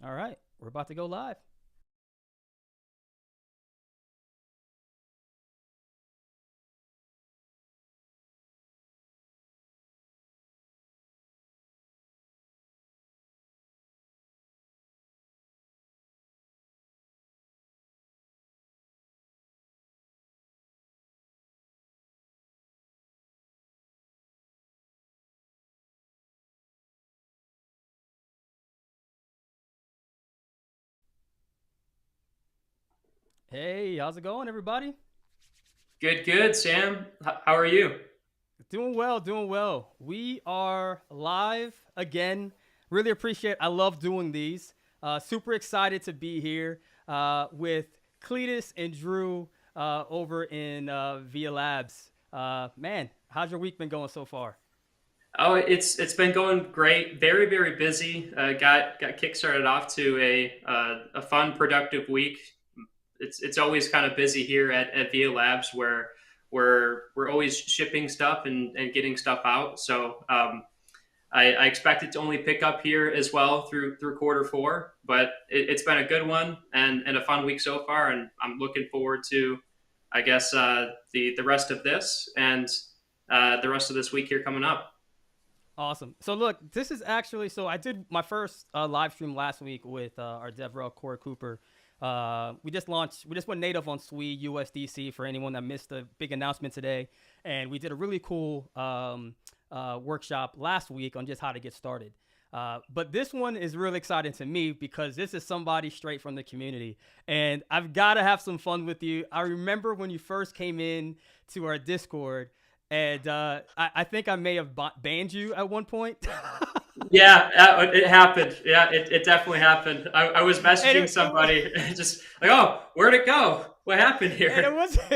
All right, we're about to go live. Hey, how's it going, everybody? Good, good, Sam. How are you? Doing well, doing well. We are live again. Really appreciate. I love doing these. Super excited to be here with Cletus and Druuu over in Via Labs. Man, how's your week been going so far? Oh, it's been going great. Very, very busy. Got kickstarted off to a fun, productive week. It's always kind of busy here at VIA Labs where we're always shipping stuff and getting stuff out. So I expect it to only pick up here as well through quarter 4. But it's been a good one and a fun week so far, and I'm looking forward to, I guess, the rest of this and the rest of this week here coming up. Awesome. So look, this is actually so I did my first live stream last week with our DevRel Corey Cooper. We just went native on SWE USDC for anyone that missed the big announcement today, and we did a really cool workshop last week on just how to get started. But this one is really exciting to me because this is somebody straight from the community, and I've got to have some fun with you. I remember when you first came in to our Discord, and I think I may have banned you at one point. Yeah, it happened. Yeah, it definitely happened. I was and messaging it was somebody, just like, oh, where'd it go? What happened and it here? wasn't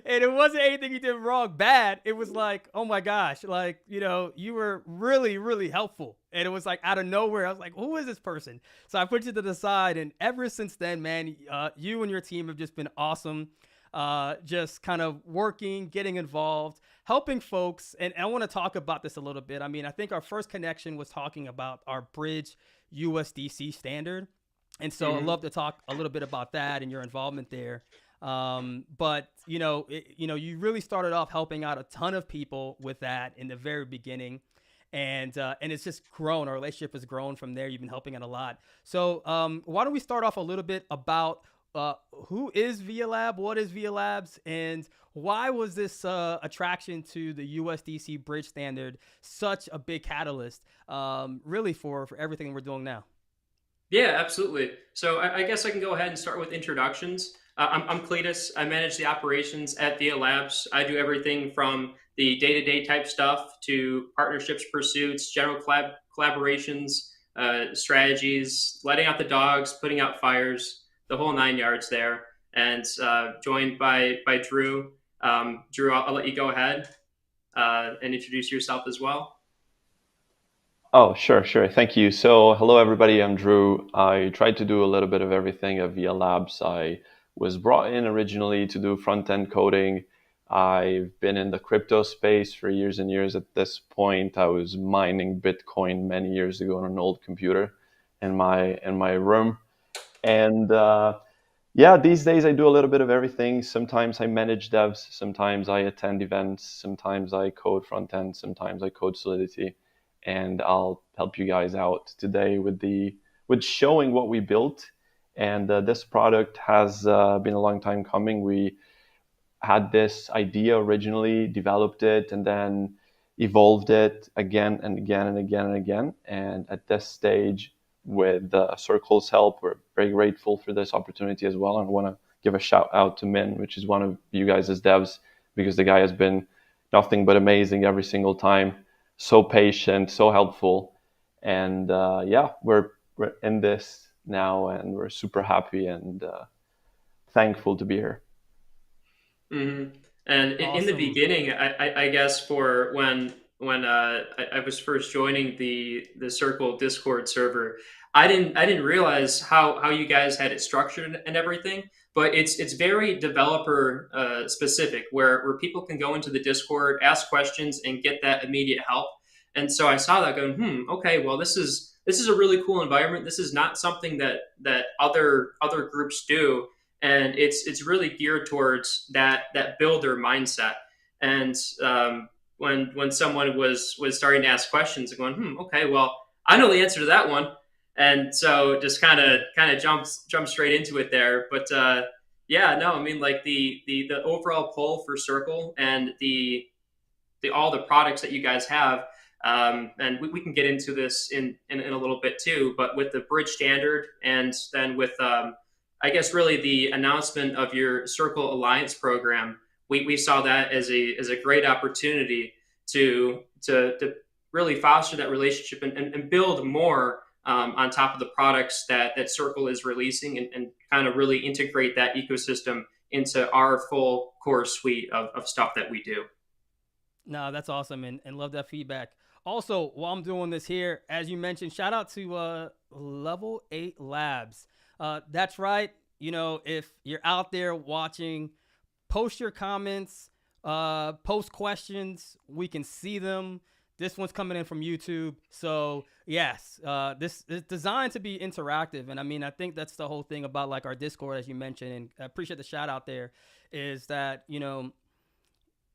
and it wasn't anything you did wrong bad. It was like, oh my gosh, like, you were really really helpful, and it was like out of nowhere. I was like, who is this person? So I put you to the side, and ever since then, man, you and your team have just been awesome. Just kind of working, getting involved, helping folks. And I want to talk about this a little bit. I mean, I think our first connection was talking about our bridge USDC standard, and so I'd Hmm. love to talk a little bit about that and your involvement there. But you really started off helping out a ton of people with that in the very beginning, and it's just grown. Our relationship has grown from there. You've been helping out a lot. So why don't we start off a little bit about who is Via Lab, what is Via Labs, and why was this attraction to the USDC bridge standard such a big catalyst, really for everything we're doing now? Yeah, absolutely. So I guess I can go ahead and start with introductions. I'm Cletus. I manage the operations at VIA Labs. I do everything from the day-to-day type stuff to partnerships, pursuits, general collaborations, strategies, letting out the dogs, putting out fires, the whole 9 yards there. And joined by Druuu. Druuu, I'll let you go ahead and introduce yourself as well. Oh, sure, sure. Thank you. So, hello, everybody. I'm Drew. I tried to do a little bit of everything at VIA Labs. I was brought in originally to do front end coding. I've been in the crypto space for years and years at this point. I was mining Bitcoin many years ago on an old computer in my room. And yeah, these days I do a little bit of everything. Sometimes I manage devs, sometimes I attend events, sometimes I code front end, sometimes I code Solidity, and I'll help you guys out today with showing what we built. And this product has been a long time coming. We had this idea originally, developed it, and then evolved it again and again and again and again. And at this stage, with Circle's help, we're very grateful for this opportunity as well. And I want to give a shout out to Min, which is one of you guys as devs, because the guy has been nothing but amazing every single time. So patient, so helpful, and yeah, we're in this now, and we're super happy and thankful to be here. Hmm. And in the Awesome. beginning, I guess for when I was first joining the Circle Discord server, I didn't realize how you guys had it structured and everything. But it's very developer specific, where people can go into the Discord, ask questions, and get that immediate help. And so I saw that going, okay, well, this this is a really cool environment. This is not something that other groups do, and it's really geared towards that builder mindset. And when someone was starting to ask questions and going, okay, well, I know the answer to that one, and so just kind of jump straight into it there. But yeah, no, I mean, like the overall pull for Circle and the all the products that you guys have, and we can get into this in a little bit too, but with the bridge standard, and then with I guess really the announcement of your Circle Alliance program, we saw that as a great opportunity to really foster that relationship and build more on top of the products that Circle is releasing, and kind of really integrate that ecosystem into our full core suite of stuff that we do. No, that's awesome, and love that feedback. Also, while I'm doing this here, as you mentioned, shout out to Level 8 Labs. That's right. You know, if you're out there watching, post your comments, post questions. We can see them. This one's coming in from YouTube. So yes, this is designed to be interactive. And I mean, I think that's the whole thing about like our Discord, as you mentioned, and I appreciate the shout out there, is that,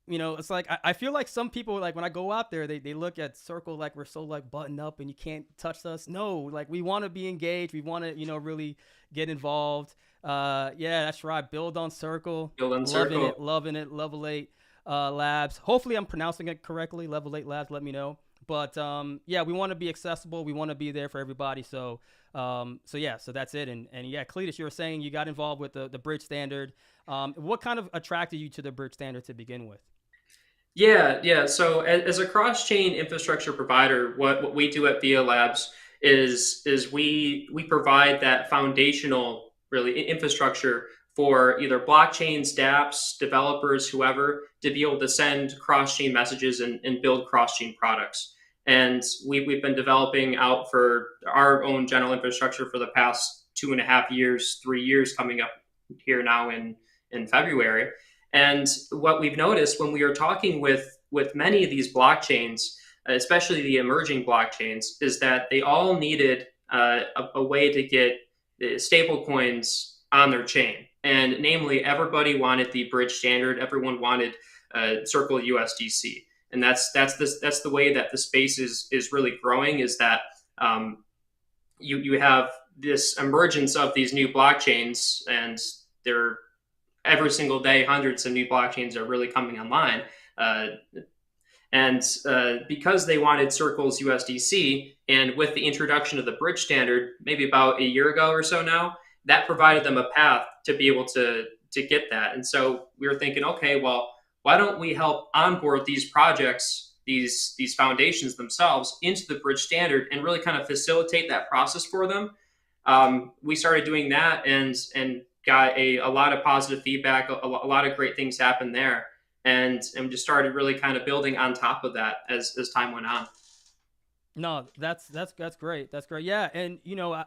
it's like, I feel like some people, like when I go out there, they look at Circle like we're so like buttoned up and you can't touch us. No, like we want to be engaged. We want to, really get involved. Yeah, that's right. Build on Circle. Build on Circle. Loving it. Level 8 Labs. Hopefully I'm pronouncing it correctly. Level 8 Labs, let me know. But yeah, we want to be accessible. We want to be there for everybody. So yeah, so that's it. And yeah, Cletus, you were saying you got involved with the bridge standard. What kind of attracted you to the bridge standard to begin with? Yeah. So as a cross-chain infrastructure provider, what we do at VIA Labs is we provide that foundational really infrastructure for either blockchains, dApps, developers, whoever, to be able to send cross-chain messages and build cross-chain products. And we've been developing out for our own general infrastructure for the past 2.5 years, 3 years, coming up here now in February. And what we've noticed when we are talking with many of these blockchains, especially the emerging blockchains, is that they all needed a way to get stable coins on their chain. And namely, everybody wanted the bridge standard. Everyone wanted Circle USDC. And that's the way that the space is really growing, is that you have this emergence of these new blockchains, and they're every single day, hundreds of new blockchains are really coming online. And because they wanted Circle's USDC, and with the introduction of the bridge standard, maybe about a year ago or so now, that provided them a path to be able to get that. And so we were thinking, okay, well, why don't we help onboard these projects, these foundations themselves, into the bridge standard and really kind of facilitate that process for them? We started doing that and got a lot of positive feedback. A lot of great things happened there, and just started really kind of building on top of that as time went on. No, that's great. That's great. Yeah, and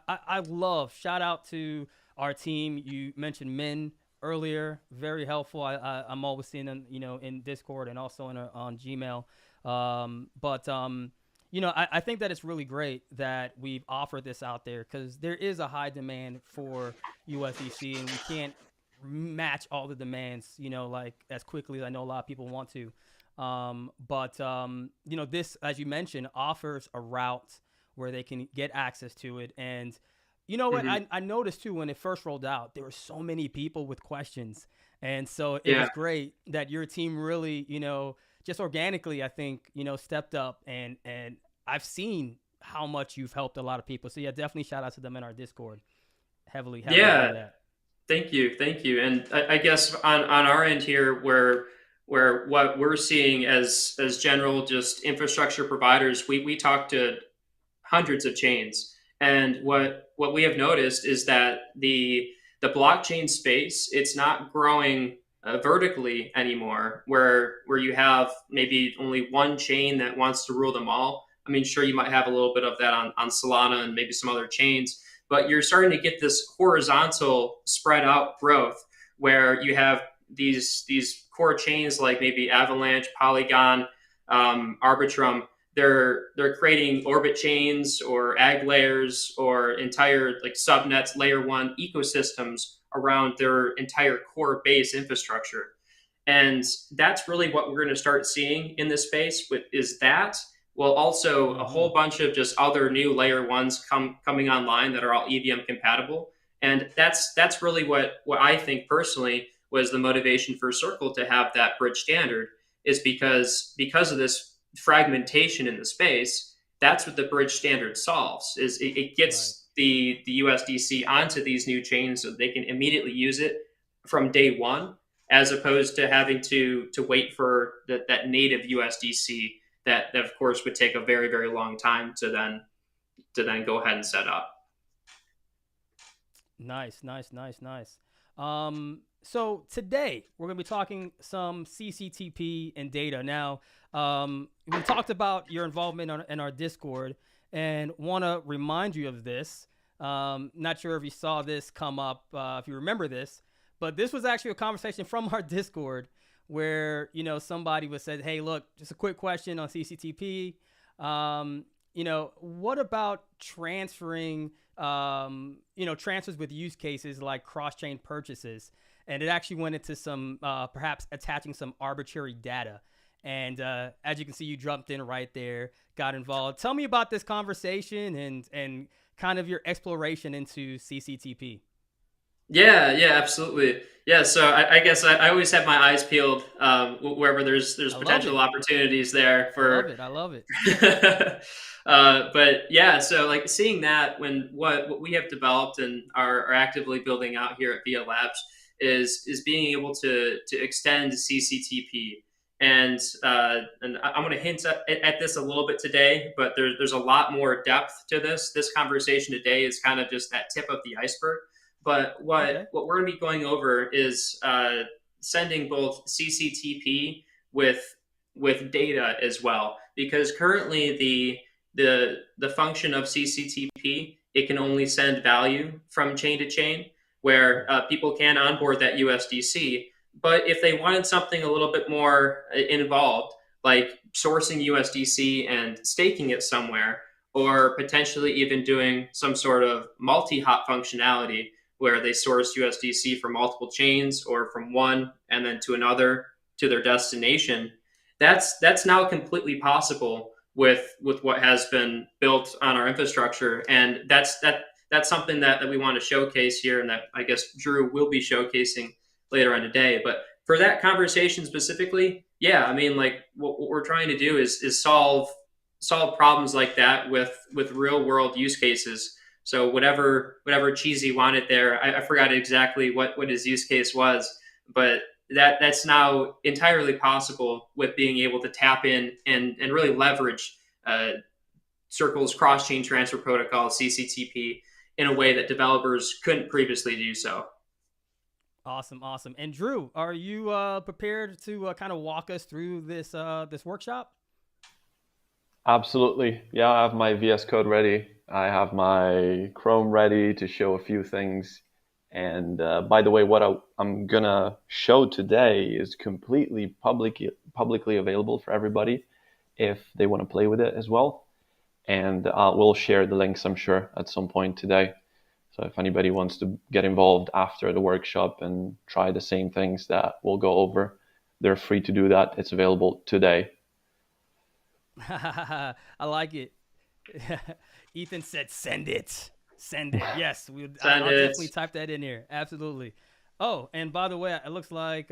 I love, shout out to our team. You mentioned Min earlier, very helpful. I'm always seeing them, in Discord and also on Gmail. I think that it's really great that we've offered this out there, because there is a high demand for USDC, and we can't match all the demands, like as quickly as I know a lot of people want to. This, as you mentioned, offers a route where they can get access to it. And you know what? Mm-hmm. I noticed too, when it first rolled out, there were so many people with questions. And so it was great that your team really, just organically, I think, stepped up, and I've seen how much you've helped a lot of people. So yeah, definitely shout out to them in our Discord. Heavily. Yeah. That. Thank you. And I guess on our end here, where what we're seeing as general just infrastructure providers, we talk to hundreds of chains. And what we have noticed is that the blockchain space, it's not growing vertically anymore, where you have maybe only one chain that wants to rule them all. I mean, sure, you might have a little bit of that on Solana and maybe some other chains, but you're starting to get this horizontal spread out growth, where you have these core chains like maybe Avalanche, Polygon, Arbitrum, they're creating orbit chains or ag layers or entire like subnets, layer one ecosystems around their entire core base infrastructure. And that's really what we're going to start seeing in this space. Is that well, also a whole bunch of just other new layer ones coming online that are all EVM compatible. And that's really what I think personally was the motivation for Circle to have that bridge standard, is because of this fragmentation in the space. That's what the bridge standard solves. Is it gets the USDC onto these new chains so they can immediately use it from day one, as opposed to having to wait for that native USDC that of course would take a very, very long time to then go ahead and set up. Nice. So today we're going to be talking some CCTP and data. Now, we talked about your involvement in our Discord, and want to remind you of this. Not sure if you saw this come up, if you remember this, but this was actually a conversation from our Discord where, somebody was said, hey, look, just a quick question on CCTP. What about transferring, transfers with use cases like cross-chain purchases? And it actually went into some, perhaps attaching some arbitrary data. And as you can see, you jumped in right there, got involved. Tell me about this conversation and kind of your exploration into CCTP. Yeah, absolutely. Yeah, so I guess I always have my eyes peeled wherever there's potential opportunities there for. I love it. But yeah, so like seeing that when what we have developed and are actively building out here at VIA Labs is being able to extend CCTP. And I'm going to hint at this a little bit today, but there's a lot more depth to this. This conversation today is kind of just that tip of the iceberg. But what we're going to be going over is sending both CCTP with data as well, because currently the function of CCTP, it can only send value from chain to chain, where people can onboard that USDC. But if they wanted something a little bit more involved, like sourcing USDC and staking it somewhere, or potentially even doing some sort of multi-hop functionality, where they source USDC from multiple chains or from one and then to another to their destination, that's now completely possible with what has been built on our infrastructure. And that's something that we want to showcase here, and that I guess Druuu will be showcasing later on today. But for that conversation specifically, yeah, I mean, like what we're trying to do is solve problems like that with real world use cases. So whatever Cheesy wanted there, I forgot exactly what his use case was, but that's now entirely possible with being able to tap in and really leverage Circle's cross-chain transfer protocol, CCTP, in a way that developers couldn't previously do so. Awesome. And Druuu, are you prepared to kind of walk us through this workshop? Absolutely. Yeah, I have my VS Code ready. I have my Chrome ready to show a few things. And by the way, what I'm going to show today is completely publicly available for everybody if they want to play with it as well. And we'll share the links, I'm sure, at some point today. So if anybody wants to get involved after the workshop and try the same things that we'll go over, they're free to do that. It's available today. I like it. Ethan said, "Send it." Yes, I'll definitely type that in here. Absolutely. Oh, and by the way, it looks like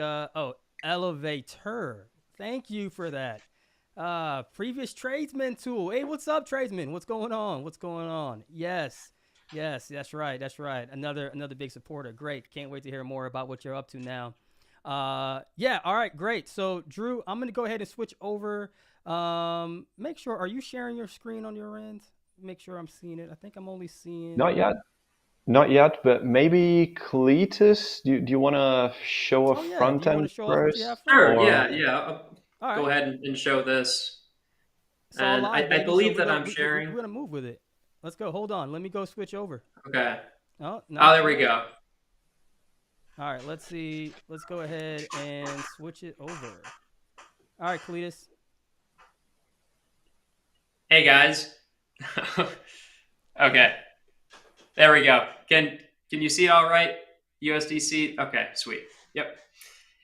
Elevator. Thank you for that. Previous tradesman tool. Hey, what's up, tradesman? What's going on? Yes, that's right. Another big supporter. Great. Can't wait to hear more about what you're up to now. Yeah. All right. Great. So, Druuu, I'm gonna go ahead and switch over. Make sure. Are you sharing your screen on your end? Make sure I'm seeing it. I think I'm only seeing. Not yet, but maybe Cletus, do you want to show a front end first? Sure. Yeah. I'll go ahead and show this. And I believe that I'm sharing. We're gonna move with it. Let's go. Hold on. Let me go switch over. Okay. Oh, there we go. All right. Let's see. Let's go ahead and switch it over. All right, Cletus. Hey guys. Okay, there we go. Can you see it all right? USDC. Okay, sweet. Yep.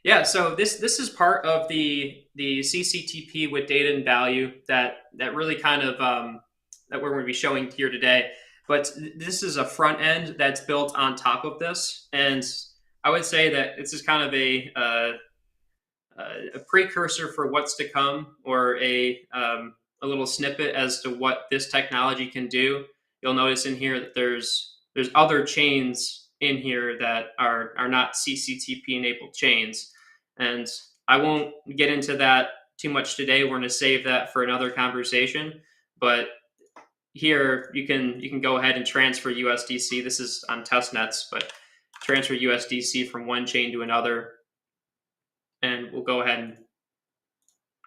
Yeah. So this is part of the CCTP with data and value that really kind of that we're going to be showing here today. But this is a front end that's built on top of this, and I would say that this is kind of a precursor for what's to come, or a little snippet as to what this technology can do. You'll notice in here that there's other chains in here that are not CCTP enabled chains, and I won't get into that too much today. We're going to save that for another conversation. But here you can go ahead and transfer USDC. This is on test nets, but transfer USDC from one chain to another, and we'll go ahead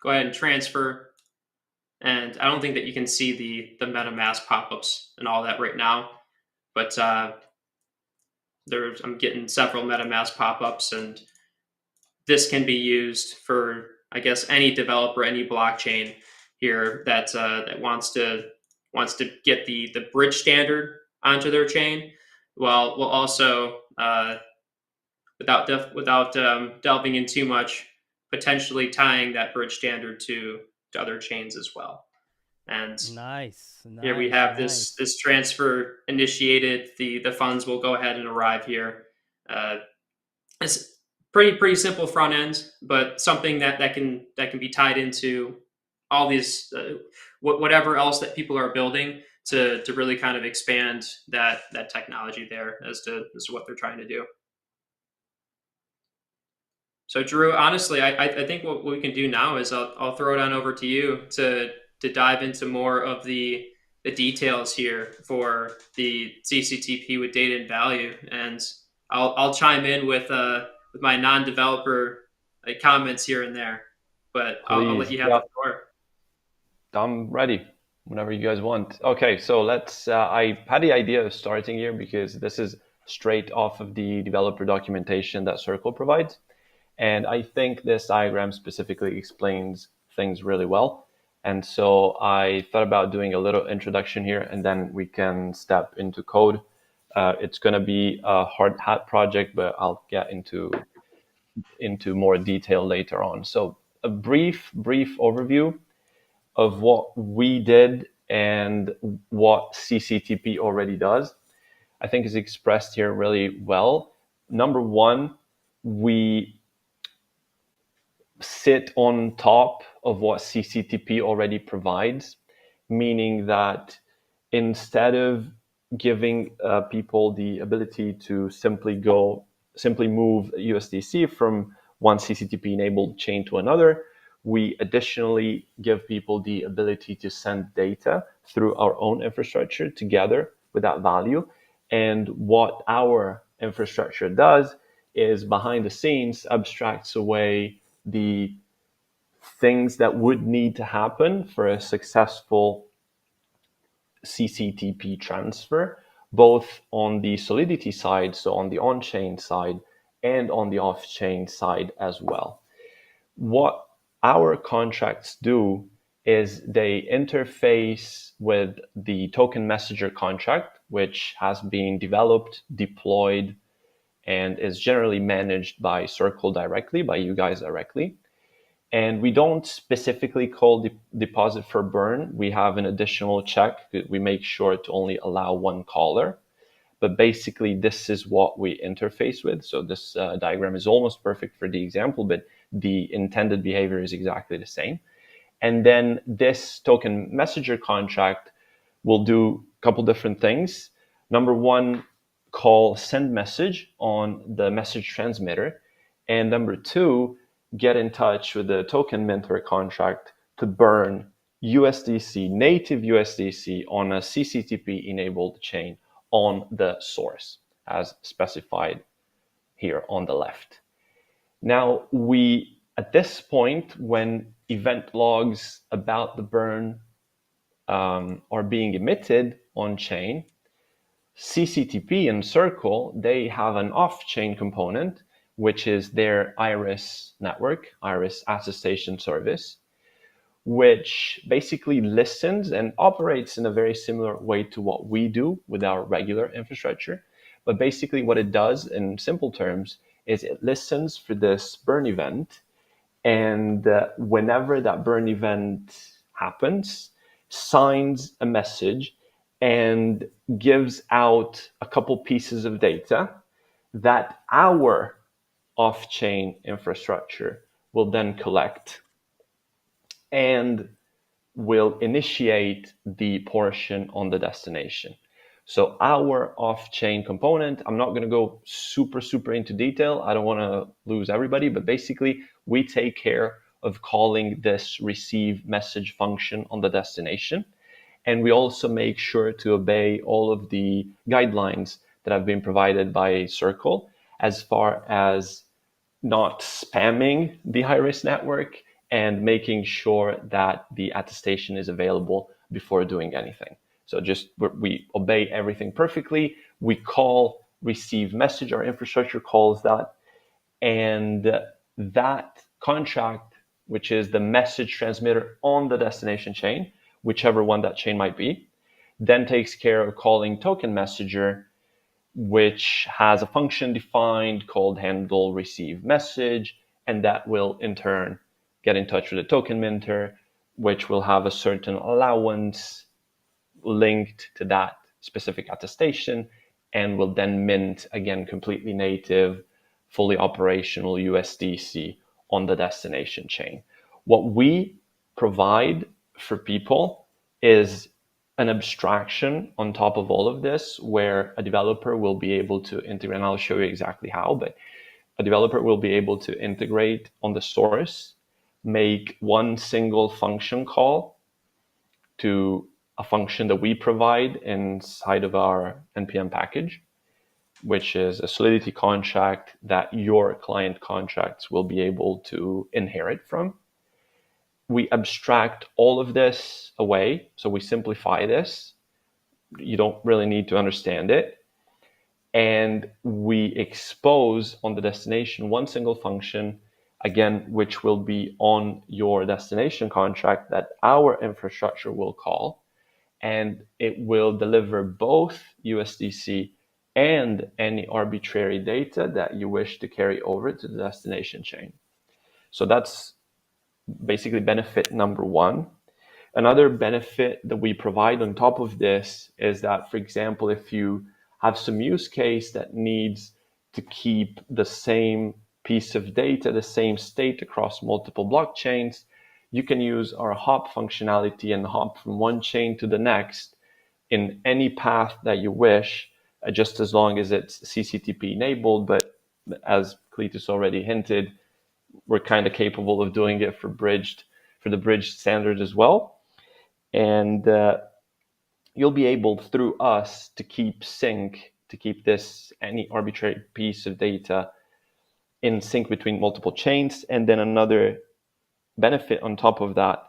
and transfer. And I don't think that you can see the MetaMask pop-ups and all that right now, but I'm getting several MetaMask pop-ups, and this can be used for, I guess, any developer, any blockchain here that wants to get the bridge standard onto their chain. Well, we'll also without delving in too much, potentially tying that bridge standard to other chains as well. And Nice, here we nice, have nice. this transfer initiated. The funds will go ahead and arrive here. It's pretty simple front end, but something that can be tied into all these whatever else that people are building to really kind of expand that technology there as to what they're trying to do. So Druuu, honestly, I think what we can do now is I'll throw it on over to you to dive into more of the details here for the CCTP with data and value, and I'll chime in with my non-developer comments here and there, but I'll let Please. you have Yeah, the floor. I'm ready whenever you guys want. Okay, so let's. I had the idea of starting here because this is straight off of the developer documentation that Circle provides. And I think this diagram specifically explains things really well. And so I thought about doing a little introduction here, and then we can step into code. It's going to be a hard hat project, but I'll get into more detail later on. So a brief overview of what we did and what CCTP already does, I think is expressed here really well. Number one, we sit on top of what CCTP already provides, meaning that instead of giving people the ability to simply move USDC from one CCTP enabled chain to another, we additionally give people the ability to send data through our own infrastructure together with that value. And what our infrastructure does is behind the scenes abstracts away the things that would need to happen for a successful CCTP transfer, both on the Solidity side, so on the on-chain side, and on the off-chain side as well. What our contracts do is they interface with the token messenger contract, which has been developed, deployed, and is generally managed by Circle directly, by you guys directly. And we don't specifically call deposit for burn. We have an additional check. We make sure to only allow one caller. But basically, this is what we interface with. So this diagram is almost perfect for the example, but the intended behavior is exactly the same. And then this token messenger contract will do a couple different things. Number one, call send message on the message transmitter. And number two, get in touch with the token minter contract to burn USDC, native USDC on a CCTP enabled chain on the source as specified here on the left. Now at this point, when event logs about the burn are being emitted on chain, CCTP and Circle, they have an off-chain component, which is their Iris network, Iris attestation service, which basically listens and operates in a very similar way to what we do with our regular infrastructure. But basically what it does in simple terms is it listens for this burn event, and whenever that burn event happens, signs a message and gives out a couple pieces of data that our off-chain infrastructure will then collect and will initiate the portion on the destination. So our off-chain component, I'm not going to go super into detail. I don't want to lose everybody, but basically we take care of calling this receive message function on the destination. And we also make sure to obey all of the guidelines that have been provided by Circle as far as not spamming the high-risk network and making sure that the attestation is available before doing anything. So just we obey everything perfectly. We call receive message, our infrastructure calls that. And that contract, which is the message transmitter on the destination chain, whichever one that chain might be, then takes care of calling token messenger, which has a function defined called handle receive message, and that will in turn get in touch with the token minter, which will have a certain allowance linked to that specific attestation and will then mint, again, completely native, fully operational USDC on the destination chain. What we provide for people is an abstraction on top of all of this, where a developer will be able to integrate, and I'll show you exactly how, but a developer will be able to integrate on the source, make one single function call to a function that we provide inside of our NPM package, which is a Solidity contract that your client contracts will be able to inherit from. We abstract all of this away, so we simplify this. You don't really need to understand it. And we expose on the destination one single function, again, which will be on your destination contract that our infrastructure will call. And it will deliver both USDC and any arbitrary data that you wish to carry over to the destination chain. So that's basically benefit number one. Another benefit that we provide on top of this is that, for example, if you have some use case that needs to keep the same piece of data, the same state across multiple blockchains, you can use our hop functionality and hop from one chain to the next in any path that you wish, just as long as it's CCTP enabled. But as Cletus already hinted, we're kind of capable of doing it for the bridged standard as well. And you'll be able, through us, to keep sync, to keep this, any arbitrary piece of data in sync between multiple chains. And then another benefit on top of that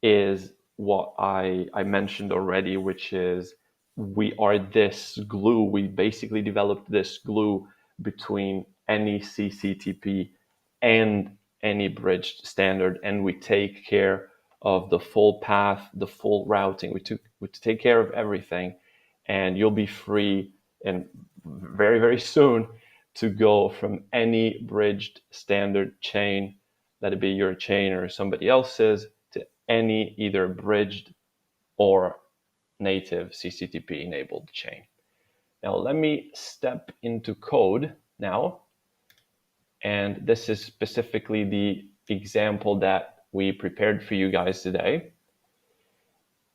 is what I mentioned already, which is we are this glue. We basically developed this glue between any CCTP and any bridged standard, and we take care of the full path, the full routing. We take care of everything, and you'll be free and very, very soon to go from any bridged standard chain, let it be your chain or somebody else's, to any either bridged or native CCTP enabled chain. Now let me step into code now. And this is specifically the example that we prepared for you guys today.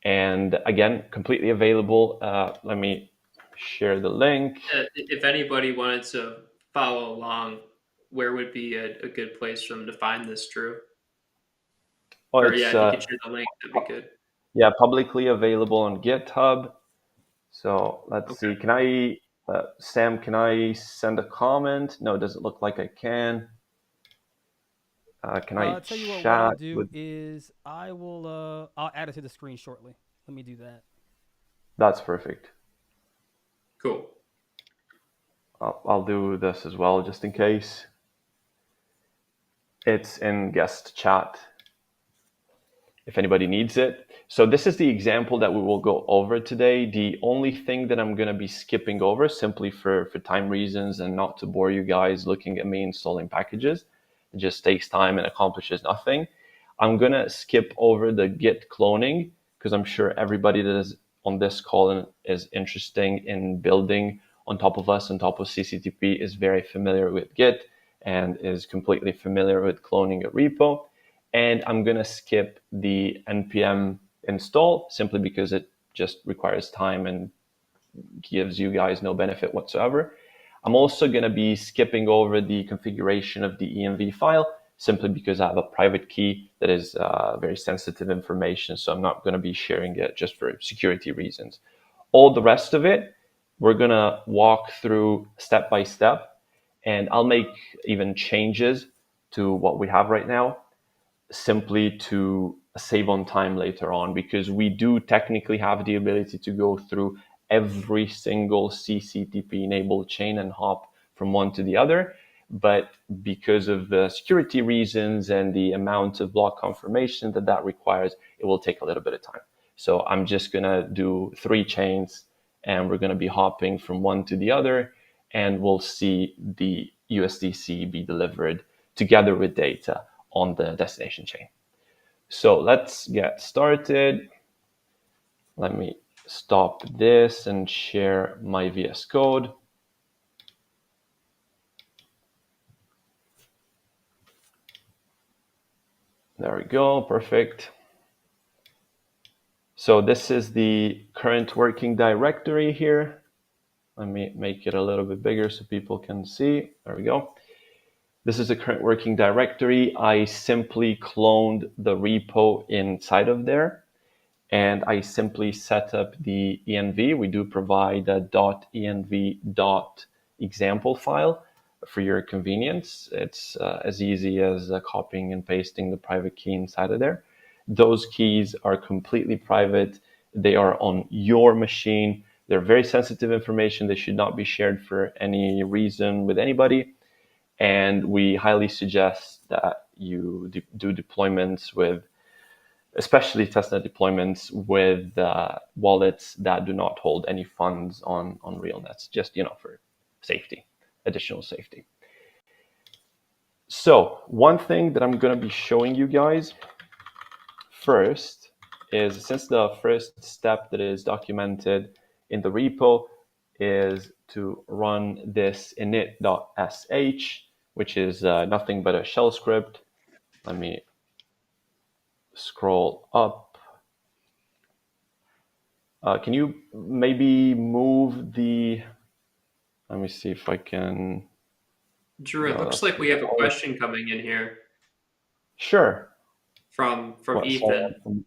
And again, completely available. Let me share the link. If anybody wanted to follow along, where would be a good place for them to find this, Druuu? Oh, or yeah, if you could share the link, that'd be good. Yeah, publicly available on GitHub. So let's see. Can I, Sam, can I send a comment? No, it doesn't look like I can. Can I tell you what I'll do is I'll add it to the screen shortly. Let me do that. That's perfect. Cool. I'll do this as well, just in case. It's in guest chat. if anybody needs it. So this is the example that we will go over today. The only thing that I'm going to be skipping over, simply for time reasons and not to bore you guys looking at me installing packages, it just takes time and accomplishes nothing. I'm going to skip over the Git cloning, because I'm sure everybody that is on this call is interested in building on top of us, on top of CCTP, is very familiar with Git and is completely familiar with cloning a repo. And I'm going to skip the npm install, simply because it just requires time and gives you guys no benefit whatsoever. I'm also going to be skipping over the configuration of the env file, simply because I have a private key that is very sensitive information, so I'm not going to be sharing it just for security reasons. All the rest of it, we're going to walk through step by step, and I'll make even changes to what we have right now, simply to save on time later on, because we do technically have the ability to go through every single CCTP enabled chain and hop from one to the other. But because of the security reasons and the amount of block confirmation that requires, it will take a little bit of time. So I'm just going to do 3 chains, and we're going to be hopping from one to the other, and we'll see the USDC be delivered together with data on the destination chain. So let's get started. Let me stop this and share my VS Code. There we go, perfect. So this is the current working directory here. Let me make it a little bit bigger so people can see. There we go. This is the current working directory. I simply cloned the repo inside of there, and I simply set up the env. We do provide a .env.example file for your convenience. It's as easy as copying and pasting the private key inside of there. Those keys are completely private. They are on your machine. They're very sensitive information. They should not be shared for any reason with anybody. And we highly suggest that you do deployments with, especially testnet deployments with wallets that do not hold any funds on real nets, just, for safety, additional safety. So one thing that I'm going to be showing you guys first is, since the first step that is documented in the repo is to run this init.sh, which is nothing but a shell script. Let me scroll up. Can you maybe move the, let me see if I can. Drew, it looks like we have a question coming in here. Sure. From Ethan.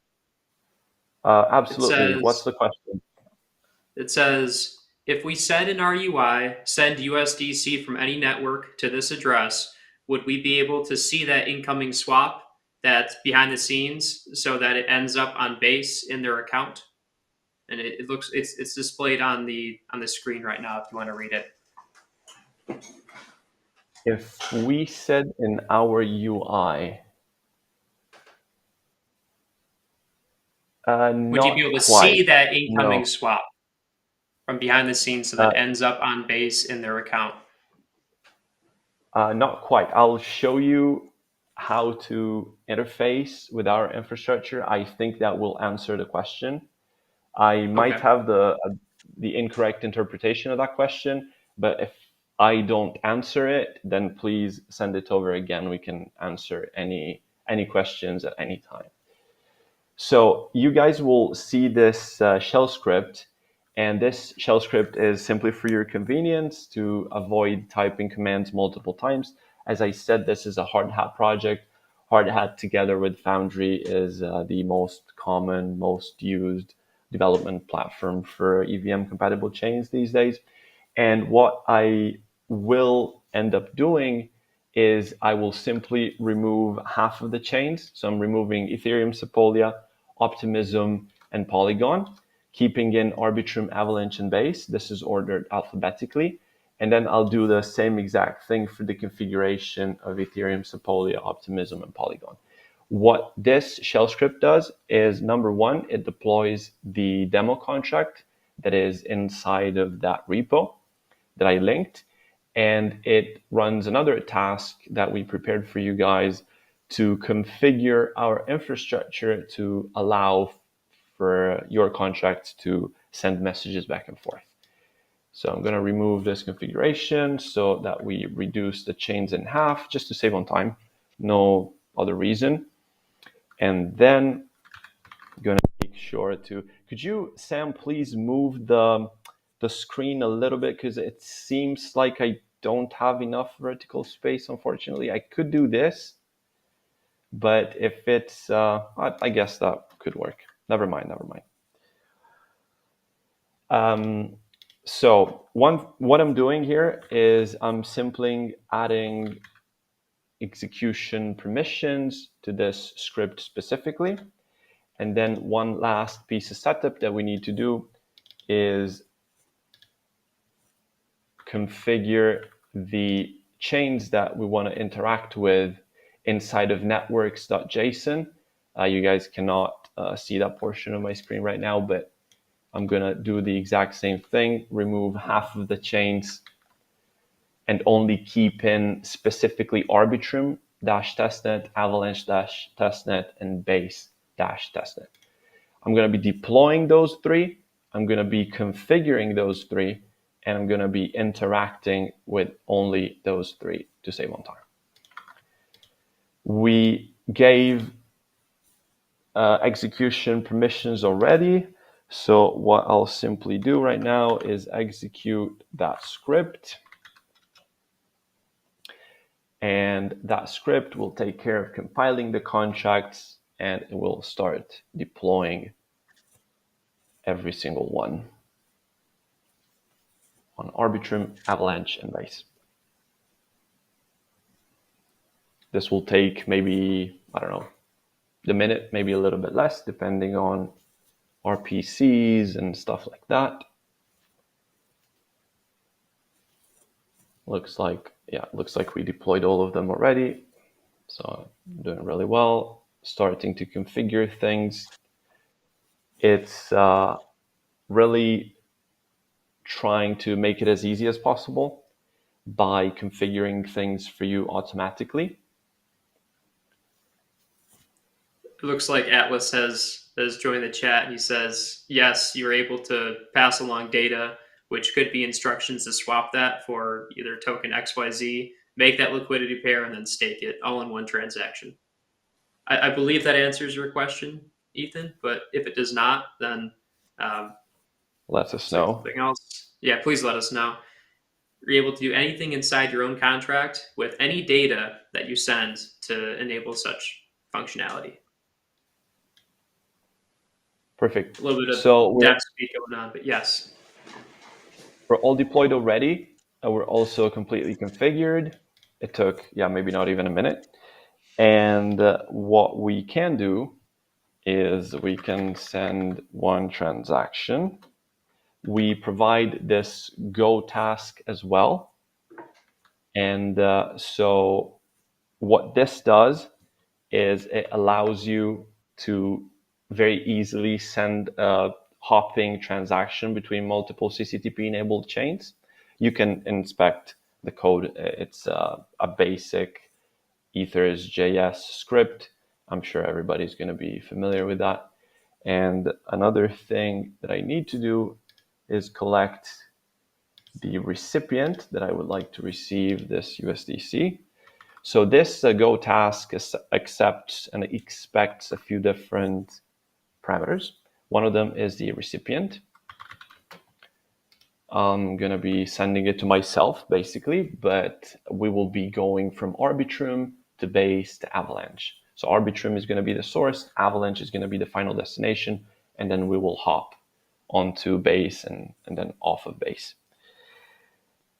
Absolutely. What's the question? It says, if we said in our UI, send USDC from any network to this address, would we be able to see that incoming swap that's behind the scenes so that it ends up on base in their account? And it looks, it's displayed on the screen right now if you want to read it. If we said in our UI, would you be able to see that incoming swap from behind the scenes so that ends up on base in their account? Not quite. I'll show you how to interface with our infrastructure. I think that will answer the question. I might have the incorrect interpretation of that question, but if I don't answer it, then please send it over again. We can answer any questions at any time. So you guys will see this shell script, and this shell script is simply for your convenience to avoid typing commands multiple times. As I said, this is a hard hat project. Hard hat together with Foundry is the most common, most used development platform for EVM compatible chains these days. And what I will end up doing is I will simply remove half of the chains. So I'm removing Ethereum, Sepolia, Optimism, and Polygon, keeping in Arbitrum, Avalanche, and Base. This is ordered alphabetically. And then I'll do the same exact thing for the configuration of Ethereum, Sepolia, Optimism, and Polygon. What this shell script does is, number one, it deploys the demo contract that is inside of that repo that I linked, and it runs another task that we prepared for you guys to configure our infrastructure to allow for your contract to send messages back and forth. So I'm going to remove this configuration so that we reduce the chains in half, just to save on time, no other reason. And then I'm going to make sure to, could you, Sam, please move the screen a little bit, because it seems like I don't have enough vertical space, unfortunately. I could do this, but if it's, I guess that could work. Never mind. So what I'm doing here is I'm simply adding execution permissions to this script specifically. And then one last piece of setup that we need to do is configure the chains that we want to interact with inside of networks.json. You guys cannot see that portion of my screen right now, but I'm going to do the exact same thing, remove half of the chains and only keep in specifically Arbitrum-testnet, Avalanche-testnet, and Base-testnet. I'm going to be deploying those three. I'm going to be configuring those three, and I'm going to be interacting with only those three to save on time. We gave execution permissions already. So what I'll simply do right now is execute that script. And that script will take care of compiling the contracts, and it will start deploying every single one on Arbitrum, Avalanche, and Base. This will take maybe, I don't know, the minute, maybe a little bit less, depending on RPCs and stuff like that. Looks like we deployed all of them already. So doing really well, starting to configure things. It's really trying to make it as easy as possible by configuring things for you automatically. It looks like Atlas has joined the chat, and he says, yes, you're able to pass along data, which could be instructions to swap that for either token XYZ, make that liquidity pair, and then stake it all in one transaction. I believe that answers your question, Ethan, but if it does not, then let us know. Something else. Yeah, please let us know. You're able to do anything inside your own contract with any data that you send to enable such functionality. Perfect. A little bit of depth speak going on, but yes. We're all deployed already. We're also completely configured. It took, maybe not even a minute. And what we can do is we can send one transaction. We provide this Go task as well. And so what this does is it allows you to very easily send a hopping transaction between multiple CCTP enabled chains. You can inspect the code. It's a basic Ethers.js script. I'm sure everybody's going to be familiar with that. And another thing that I need to do is collect the recipient that I would like to receive this USDC. So this Go task accepts and expects a few different parameters. One of them is the recipient. I'm going to be sending it to myself, basically, but we will be going from Arbitrum to Base to Avalanche. So Arbitrum is going to be the source, Avalanche is going to be the final destination, and then we will hop onto Base and then off of Base.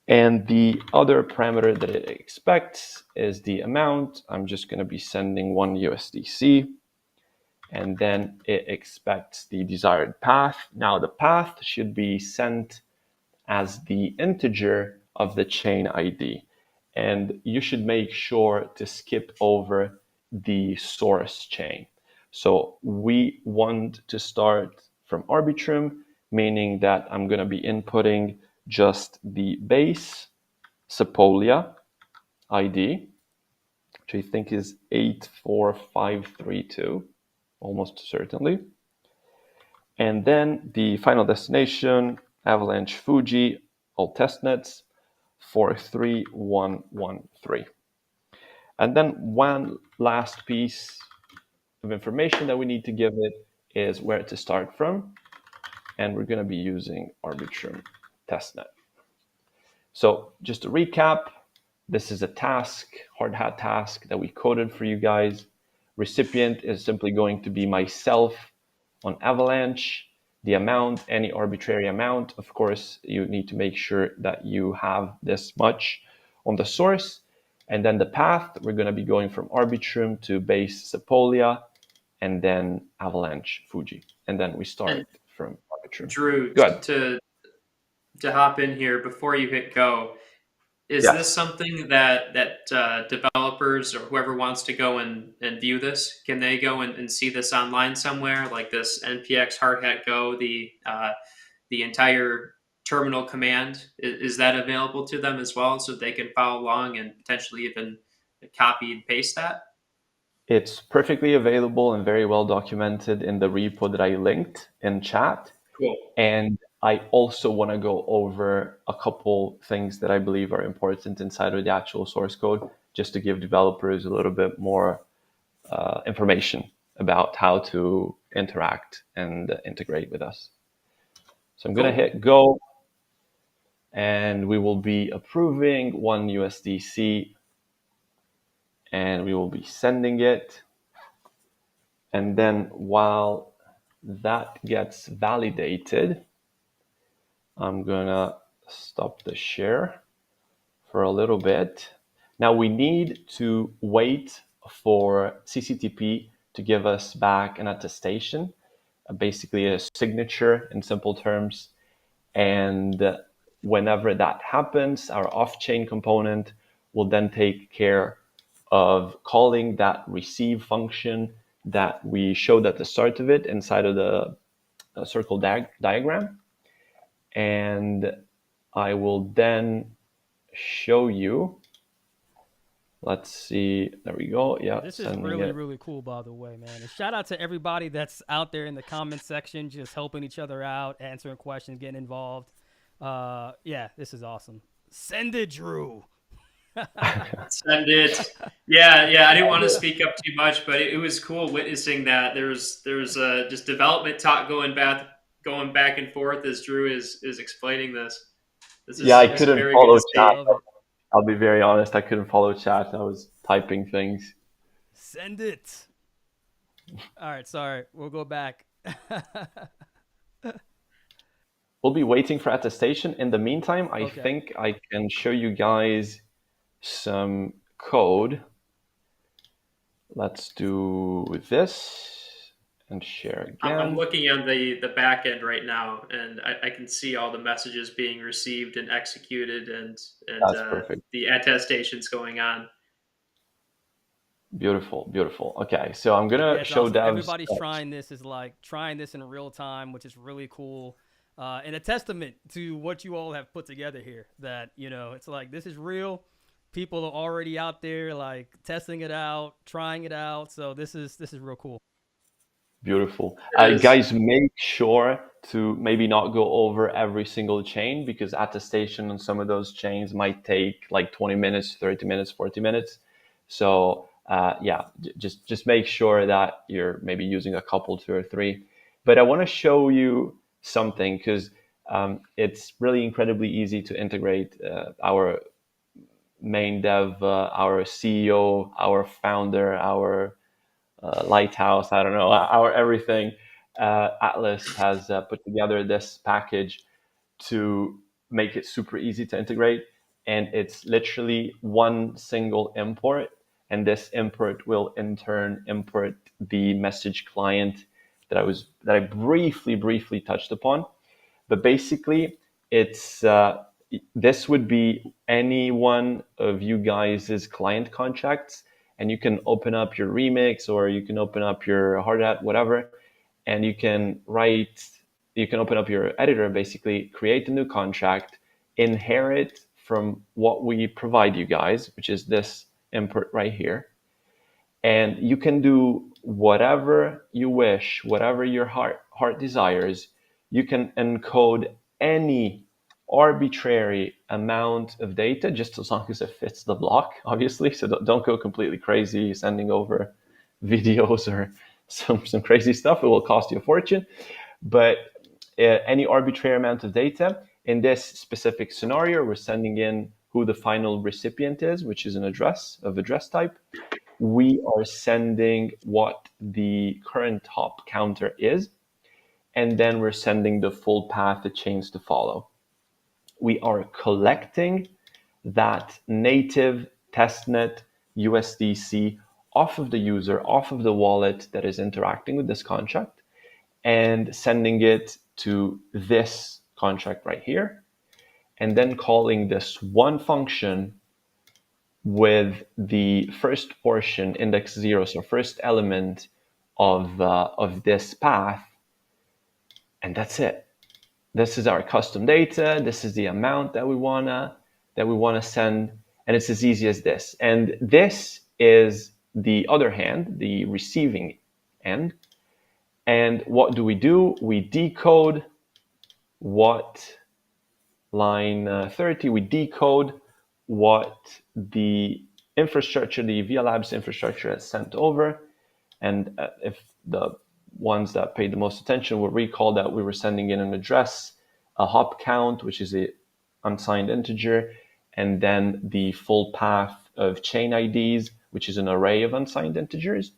And the other parameter that it expects is the amount. I'm just going to be sending one USDC. And then it expects the desired path. Now the path should be sent as the integer of the chain ID. And you should make sure to skip over the source chain. So we want to start from Arbitrum, meaning that I'm going to be inputting just the base Sepolia ID, which I think is 84532, almost certainly. And then the final destination, Avalanche Fuji, all testnets, 43113. And then one last piece of information that we need to give it is where to start from. And we're going to be using Arbitrum testnet. So just to recap, this is a task, hard hat task that we coded for you guys. Recipient is simply going to be myself on Avalanche. The amount, any arbitrary amount. Of course, you need to make sure that you have this much on the source. And then the path, we're going to be going from Arbitrum to base Sepolia and then Avalanche Fuji. And then we start from Arbitrum. Druuu, to hop in here before you hit go, is this something that developers or whoever wants to go and view this, can they go and see this online somewhere, like this npx hard hat go, the entire terminal command? Is that available to them as well, so they can follow along and potentially even copy and paste that? It's perfectly available and very well documented in the repo that I linked in chat. Cool. And I also want to go over a couple things that I believe are important inside of the actual source code, just to give developers a little bit more information about how to interact and integrate with us. So I'm going to hit go, and we will be approving 1 USDC, and we will be sending it. And then while that gets validated, I'm gonna stop the share for a little bit. Now we need to wait for CCTP to give us back an attestation, basically a signature in simple terms. And whenever that happens, our off-chain component will then take care of calling that receive function that we showed at the start of it inside of the circle diagram. And I will then show you. Let's see. There we go. Yeah. This is really cool, by the way, man. And shout out to everybody that's out there in the comment section, just helping each other out, answering questions, getting involved. Yeah, this is awesome. Send it, Druuu. Send it. Yeah. I didn't want to speak up too much, but it was cool witnessing that. There's just development talk going back and forth as Druuu is explaining this. I couldn't follow chat. I'll be very honest. I couldn't follow chat. I was typing things. Send it. All right. Sorry. We'll go back. We'll be waiting for attestation. In the meantime, I think I can show you guys some code. Let's do this and share again. I'm looking on the back end right now, and I can see all the messages being received and executed, and the attestations going on. Beautiful. Okay, so I'm gonna show devs. Everybody's trying this in real time, which is really cool, and a testament to what you all have put together here. That it's like this is real. People are already out there like testing it out, trying it out. So this is real cool. Beautiful. Guys, make sure to maybe not go over every single chain, because attestation on some of those chains might take like 20 minutes, 30 minutes, 40 minutes. So just make sure that you're maybe using a couple, 2 or 3. But I want to show you something, because it's really incredibly easy to integrate our main dev, our CEO, our founder, our lighthouse, I don't know, our everything. Atlas has put together this package to make it super easy to integrate. And it's literally one single import. And this import will in turn import the message client that I briefly touched upon. But basically, it's this would be any one of you guys' client contracts, and you can open up your remix, or you can open up your hard hat, whatever, and you can open up your editor, basically create a new contract, inherit from what we provide you guys, which is this import right here. And you can do whatever you wish, whatever your heart desires. You can encode any arbitrary amount of data, just as long as it fits the block, obviously. So don't go completely crazy sending over videos or some crazy stuff. It will cost you a fortune. But any arbitrary amount of data. In this specific scenario, we're sending in who the final recipient is, which is an address of address type. We are sending what the current hop counter is, and then we're sending the full path of chains to follow. We are collecting that native testnet USDC off of the user, off of the wallet that is interacting with this contract, and sending it to this contract right here, and then calling this one function with the first portion, index 0, so first element of this path, and that's it. This is our custom data. This is the amount that we wanna send, and it's as easy as this. And this is the other hand, the receiving end. And what do? We decode what line 30. We decode what the infrastructure, the VIA Labs infrastructure, has sent over. And if the ones that paid the most attention will recall that we were sending in an address, a hop count, which is an unsigned integer, and then the full path of chain IDs, which is an array of unsigned integers.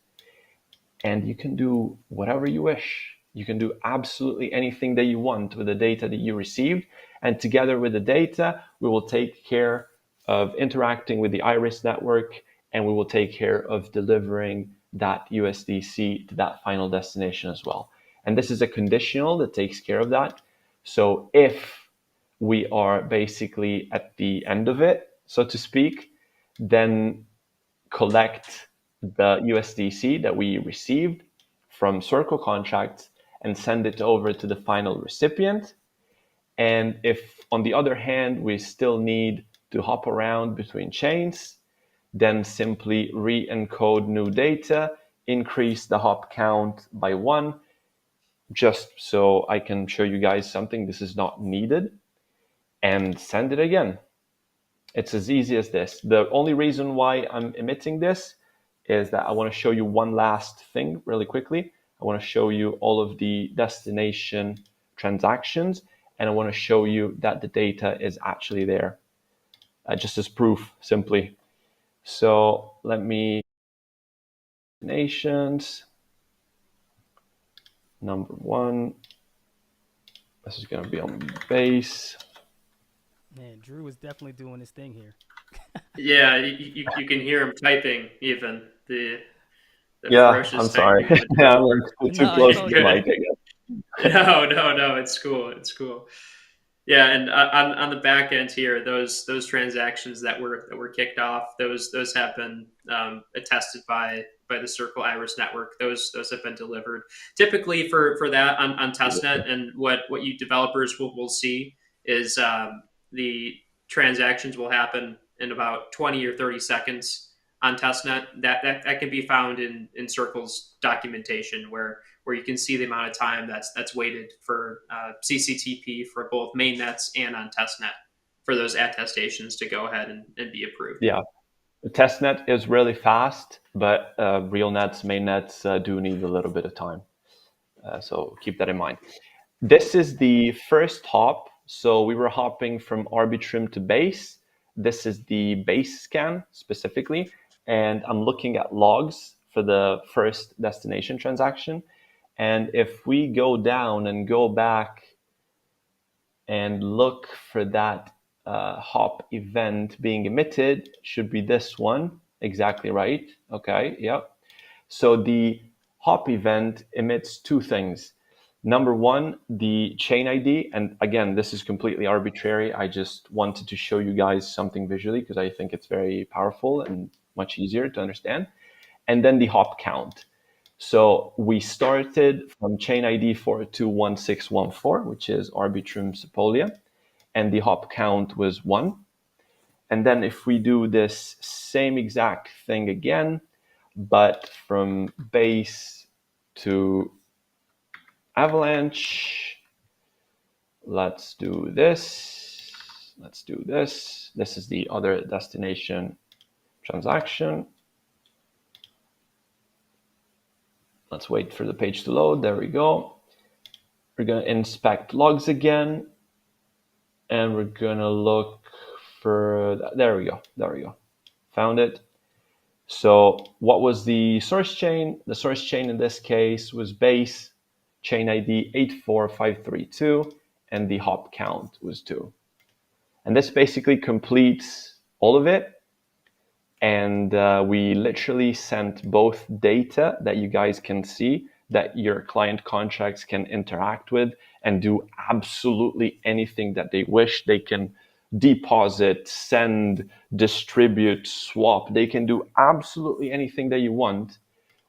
And you can do whatever you wish. You can do absolutely anything that you want with the data that you received. And together with the data, we will take care of interacting with the Iris network, and we will take care of delivering that USDC to that final destination as well. And this is a conditional that takes care of that. So if we are basically at the end of it, so to speak, then collect the USDC that we received from Circle contracts and send it over to the final recipient. And if, on the other hand, we still need to hop around between chains, then simply re-encode new data, increase the hop count by 1, just so I can show you guys something. This is not needed, and send it again. It's as easy as this. The only reason why I'm emitting this is that I want to show you one last thing really quickly. I want to show you all of the destination transactions, and I want to show you that the data is actually there, just as proof, simply. So let me, destinations, number 1. This is going to be on base. Man, Druuu is definitely doing his thing here. Yeah, you can hear him typing even. The yeah, I'm sorry. Yeah, I'm too close to the mic, I guess. No, it's cool. It's cool. Yeah, and on the back end here, those transactions that were kicked off, those have been attested by the Circle Iris network. Those have been delivered. Typically for that on testnet, and what you developers will see is the transactions will happen in about 20 or 30 seconds on testnet. That can be found in Circle's documentation, where you can see the amount of time that's waited for CCTP for both mainnets and on testnet for those attestations to go ahead and be approved. Yeah, the testnet is really fast, but real nets, mainnets do need a little bit of time. So keep that in mind. This is the first hop. So we were hopping from Arbitrum to base. This is the base scan specifically. And I'm looking at logs for the first destination transaction. And if we go down and go back and look for that hop event being emitted, should be this one. Exactly right. Okay, yep. So the hop event emits 2 things. Number 1, the chain ID. And again, this is completely arbitrary. I just wanted to show you guys something visually because I think it's very powerful and much easier to understand. And then the hop count. So we started from chain ID 421614, which is Arbitrum Sepolia, and the hop count was 1. And then if we do this same exact thing again, but from base to avalanche, let's do this. Let's do this. This is the other destination transaction. Let's wait for the page to load. There we go. We're going to inspect logs again. And we're going to look for, there we go. There we go. Found it. So what was the source chain? The source chain in this case was base, chain ID 84532, and the hop count was 2. And this basically completes all of it. And we literally sent both data that you guys can see, that your client contracts can interact with and do absolutely anything that they wish. They can deposit, send, distribute, swap. They can do absolutely anything that you want.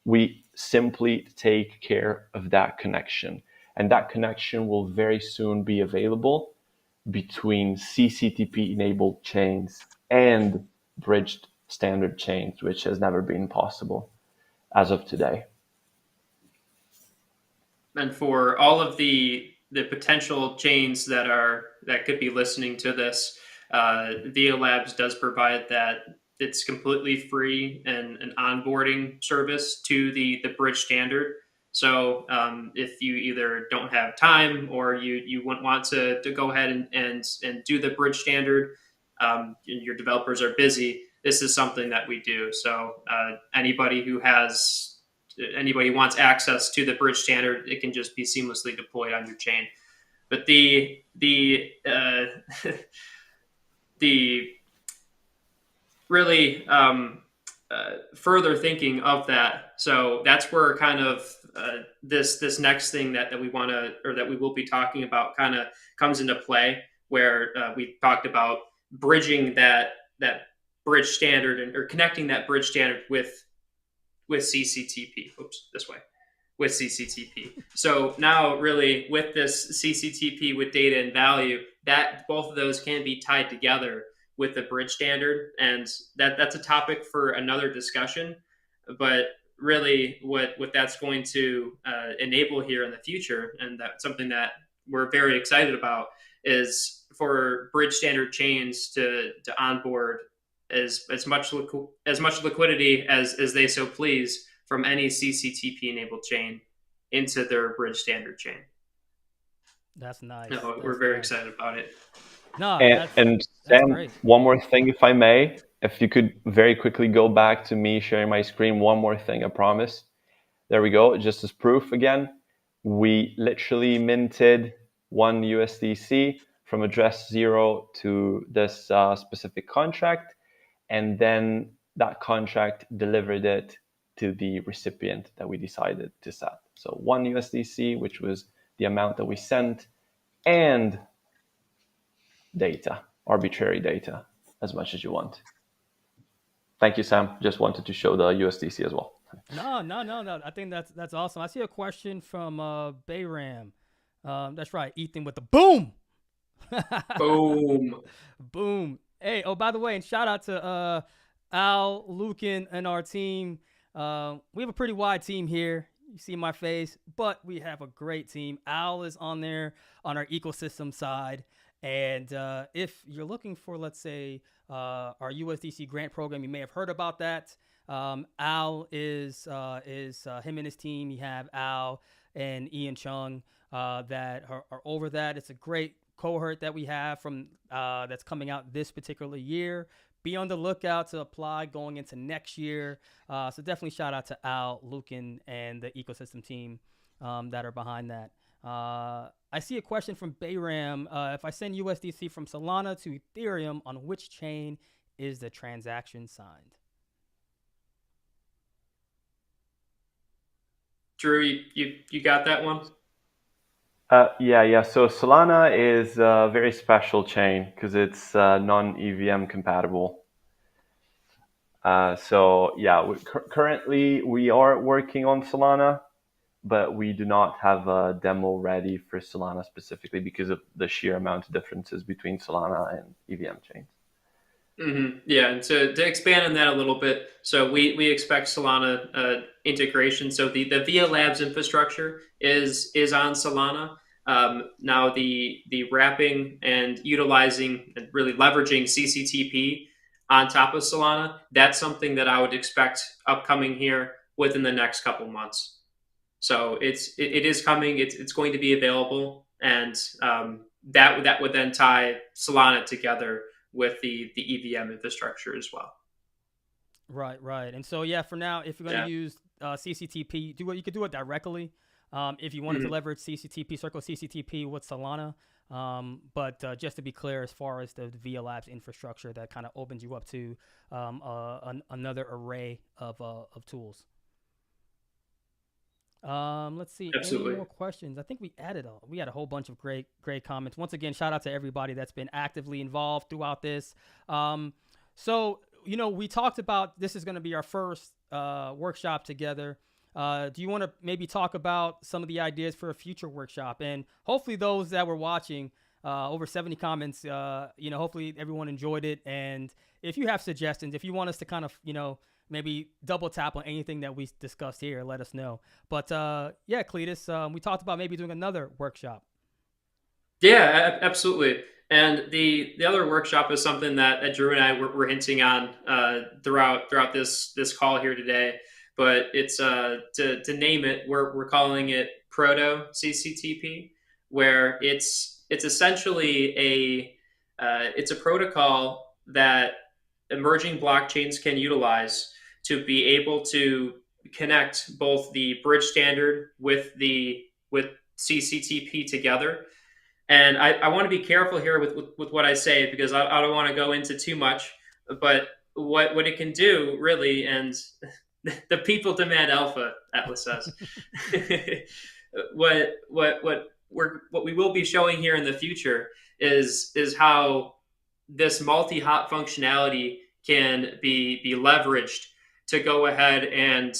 We simply take care of that connection. And that connection will very soon be available between CCTP-enabled chains and bridged standard chains, which has never been possible as of today. And for all of the potential chains that could be listening to this, VIA Labs does provide that. It's completely free and an onboarding service to the bridge standard. So if you either don't have time or you wouldn't want to go ahead and do the bridge standard, your developers are busy, this is something that we do. So anybody who wants access to the bridge standard, it can just be seamlessly deployed on your chain. But the really further thinking of that, so that's where kind of this next thing that we want to, or that we will be talking about, kind of comes into play, where we talked about bridging that bridge standard or connecting that bridge standard with CCTP. With CCTP. So now really with this CCTP with data and value, that both of those can be tied together with the bridge standard. And that's a topic for another discussion. But really what that's going to enable here in the future, and that's something that we're very excited about, is for bridge standard chains to onboard as much liquidity as they so please from any CCTP enabled chain into their bridge standard chain. That's nice. We're very excited about it. No, and Sam, great. One more thing, if I may, if you could very quickly go back to me sharing my screen. One more thing, I promise. There we go. Just as proof again, we literally minted 1 USDC from address 0 to this specific contract. And then that contract delivered it to the recipient that we decided to set. So 1 USDC, which was the amount that we sent, and data, arbitrary data, as much as you want. Thank you, Sam. Just wanted to show the USDC as well. No. I think that's awesome. I see a question from Bayram. That's right, Ethan with the boom. Boom. Hey, oh, by the way, and shout out to Al, Lucan, and our team. We have a pretty wide team here. You see my face, but we have a great team. Al is on there on our ecosystem side. And if you're looking for, let's say, our USDC grant program, you may have heard about that. Al is him and his team. You have Al and Ian Chung that are over that. It's a great cohort that we have from that's coming out this particular year. Be on the lookout to apply going into next year. So definitely shout out to Al, Lucan, and the ecosystem team that are behind that. I see a question from Bayram. If I send USDC from Solana to Ethereum, on which chain is the transaction signed? Druuu, you got that one? Yeah. So Solana is a very special chain because it's non-EVM compatible. So yeah, currently we are working on Solana, but we do not have a demo ready for Solana specifically because of the sheer amount of differences between Solana and EVM chains. Yeah, and to expand on that a little bit, so we expect Solana integration. So the VIA Labs infrastructure is on Solana. Now the wrapping and utilizing and really leveraging CCTP on top of Solana, that's something that I would expect upcoming here within the next couple months. So it is coming. It's going to be available, and that would then tie Solana together with the EVM infrastructure as well. Right. And so yeah, for now, if you're going to use CCTP, you can do it directly. If you wanted to leverage CCTP, Circle CCTP with Solana. But just to be clear, as far as the VIA Labs infrastructure, that kind of opens you up to another array of tools. Let's see. Absolutely. Any more questions? I think we had a whole bunch of great comments. Once again, shout out to everybody that's been actively involved throughout this. So, we talked about this is going to be our first workshop together. Do you want to maybe talk about some of the ideas for a future workshop? And hopefully those that were watching, over 70 comments, hopefully everyone enjoyed it. And if you have suggestions, if you want us to kind of, maybe double tap on anything that we discussed here, let us know. But yeah, Cletus, we talked about maybe doing another workshop. Yeah, absolutely. And the other workshop is something that Druuu and I were hinting on throughout this call here today. But it's to name it, we're calling it Proto CCTP, where it's essentially it's a protocol that emerging blockchains can utilize to be able to connect both the bridge standard with CCTP together. And I want to be careful here with what I say, because I don't want to go into too much. But what it can do really, and the people demand alpha, Atlas says. what we will be showing here in the future is how this multi-hop functionality can be leveraged to go ahead and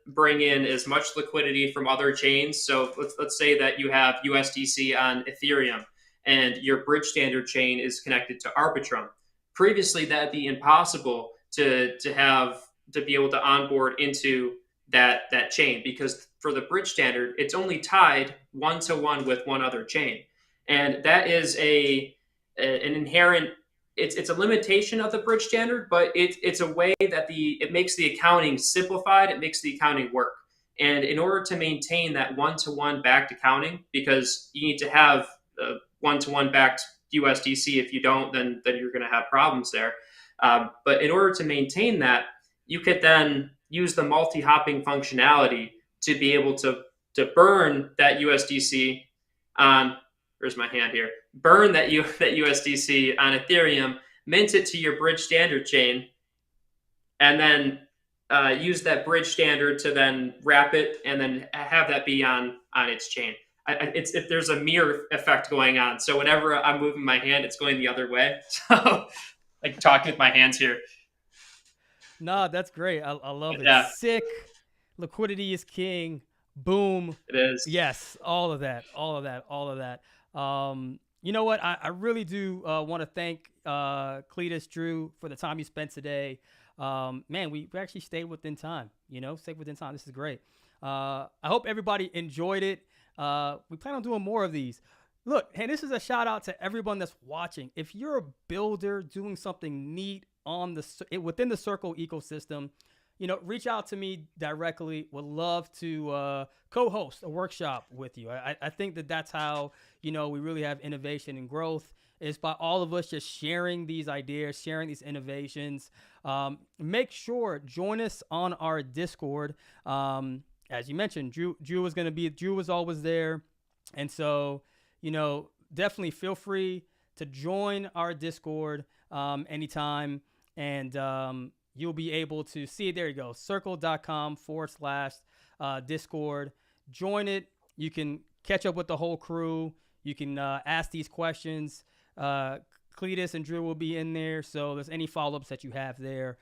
bring in as much liquidity from other chains. So let's say that you have USDC on Ethereum and your bridge standard chain is connected to Arbitrum. Previously, that'd be impossible to be able to onboard into that chain, because for the bridge standard, it's only tied one-to-one with one other chain. And that is an inherent, it's a limitation of the bridge standard, but it's a way that it makes the accounting simplified. It makes the accounting work. And in order to maintain that one-to-one backed accounting, because you need to have one-to-one backed USDC. If you don't, then you're going to have problems there. But in order to maintain that, you could then use the multi-hopping functionality to be able to burn that USDC on, where's my hand here? Burn that USDC on Ethereum, mint it to your bridge standard chain, and then use that bridge standard to then wrap it and then have that be on its chain. If there's a mirror effect going on, so whenever I'm moving my hand, it's going the other way. So like talking with my hands here. No, that's great. I love it. Yeah. Sick. Liquidity is king. Boom. It is. Yes. All of that. You know what? I really do want to thank Cletus, Druuu, for the time you spent today. Man, we actually stayed within time. This is great. I hope everybody enjoyed it. We plan on doing more of these. Look, hey, this is a shout out to everyone that's watching. If you're a builder doing something neat within the Circle ecosystem, reach out to me directly. Would love to co-host a workshop with you. I think that's how, we really have innovation and growth, is by all of us just sharing these ideas, sharing these innovations. Make sure, join us on our Discord. As you mentioned, Druuu was always there. And so, definitely feel free to join our Discord anytime. And you'll be able to see it. There you go. Circle.com/Discord. Join it. You can catch up with the whole crew. You can ask these questions. Cletus and Druuu will be in there. So there's any follow-ups that you have there.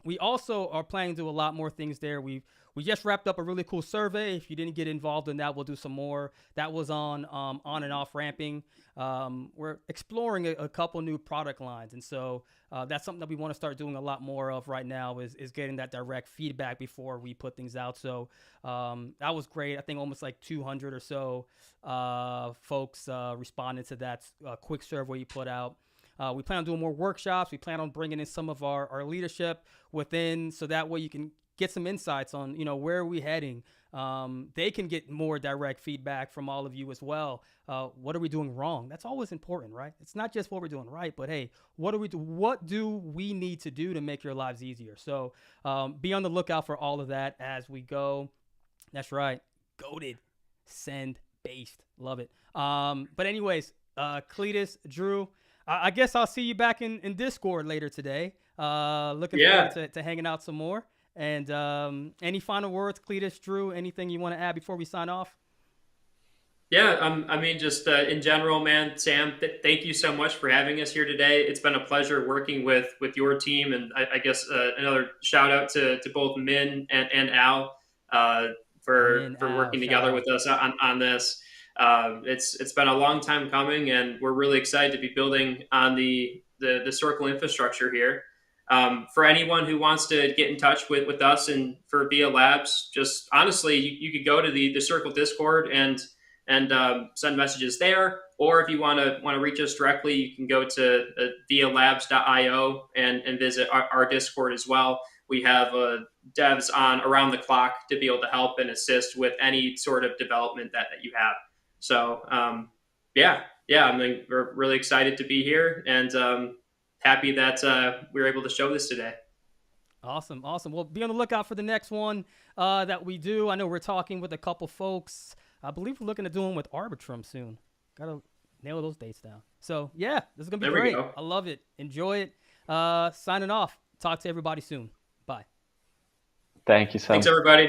We also are planning to do a lot more things there. We just wrapped up a really cool survey. If you didn't get involved in that, we'll do some more. That was on and off ramping. We're exploring a couple new product lines, and so that's something that we want to start doing a lot more of right now. Is getting that direct feedback before we put things out. So that was great. I think almost like 200 or so folks responded to that quick survey you put out. We plan on doing more workshops. We plan on bringing in some of our leadership within, so that way you can get some insights on, where are we heading. They can get more direct feedback from all of you as well. What are we doing wrong? That's always important, right? It's not just what we're doing right, but hey, what do we need to do to make your lives easier? So be on the lookout for all of that as we go. That's right. Goated. Send based. Love it. But anyways, Cletus, Druuu, I guess I'll see you back in Discord later today. Looking forward to hanging out some more. And any final words, Cletus, Druuu, anything you want to add before we sign off? Yeah, I mean, just in general, man, Sam, thank you so much for having us here today. It's been a pleasure working with your team, and I guess another shout out to both Min and Al for working together with us on this. It's been a long time coming, and we're really excited to be building on the Circle infrastructure here. For anyone who wants to get in touch with us and for VIA Labs, just honestly, you could go to the Circle Discord and send messages there. Or if you want to reach us directly, you can go to vialabs.io and visit our Discord as well. We have devs on around the clock to be able to help and assist with any sort of development that you have. So, I mean, we're really excited to be here and happy that we were able to show this today. Awesome. Well, be on the lookout for the next one that we do. I know we're talking with a couple folks. I believe we're looking to do one with Arbitrum soon. Got to nail those dates down. So, yeah, this is going to be great. I love it. Enjoy it. Signing off. Talk to everybody soon. Bye. Thank you, Sam. Thanks, everybody.